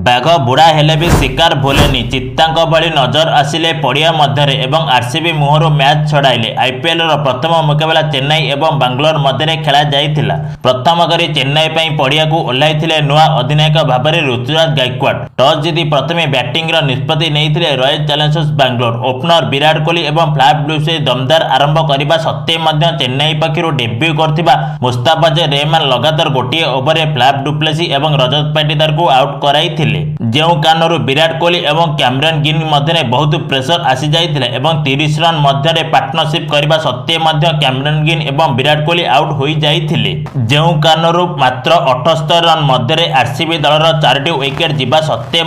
बाघ बुढ़ा हेले भी शिकार भूलेनी चित्तांक भली नजर आसिले पड़िया मध्य एवं आरसीबी मुहर मैच छड़ाइले। आईपीएल प्रथम मुकाबला चेन्नई एवं बांग्लोर मध्य खेला जाइथिला। प्रथम करी चेन्नई पई पड़िया को ओह्लाइथिले नुआ अधिनायक भाव में ऋतुराज गायकवाड़। टॉस जीति प्रथमे बैटिंग निष्पत्ति नहीं Royal Challengers Bangalore. Opener Virat Kohli एवं फ्लैप ब्लू से दमदार आरंभ करने सत्वे चेन्नई पक्षर डेब्यू करथिबा मुस्ताफिजुर रहमान लगातार गोटे ओवर में फ्लैप डुप्लेसी एवं रजत पाटीदार को आउट कराई जो कारणरू विराट कोहली एवं कैमरन ग्रीन मध्य बहुत प्रेसर आसी जाइथिले एवं 30 रन मध्य पार्टनरशिप करने सत्वे कैमरन ग्रीन एवं विराट कोहली आउट हो जाइथिले। जो कारणरू मात्र 78 रन मध्य आरसीबी दलर 4टी विकेट जीवा सत्वे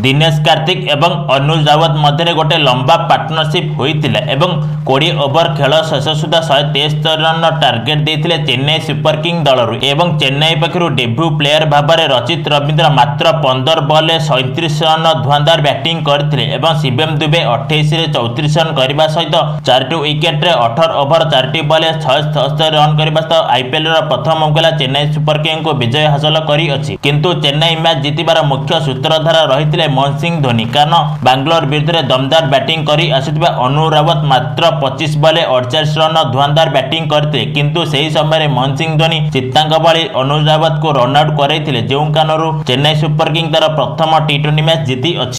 दिनेश कार्तिक एवं अनुज रावत मध्य गोटे लंबा पार्टनरशिप होइथिले एवं 20 ओवर खेल शेष सुधा 173 रन टार्गेट देथिले चेन्नई सुपर किंग दलरू एवं चेन्नई पक्षर डेब्यू प्लेयर भाव में रचित रवींद्र मात्र 15 बॉल 37 रन धुआंधार बैटिंग करथिले एवं शिवम दुबे 28 रे 34 रन करबा सहित 4टी विकेट रे 18 ओवर 4टी बॉल 76 रन करबा सहित आईपीएल प्रथम मुकाबला चेन्नई सुपर किंग को विजय हासिल करी अछि। किंतु चेन्नई मैच जीतिबार मुख्य सूत्रधार रहिथिले महेंद्र सिंह धोनी। कारण बांग्लोर विरुद्ध दमदार बैटिंग करी आसिथिबा अनुज रावत मात्र 25 बॉल 48 रन धुआंधार बैटिंग करथिले। किंतु सेही समय महेंद्र सिंह धोनी चित्तांक भली अनुज रावत को रन आउट करैथिले। जो कारणरू चेन्नई सुपर किंग प्रथम टी20 मैच जीति अछि।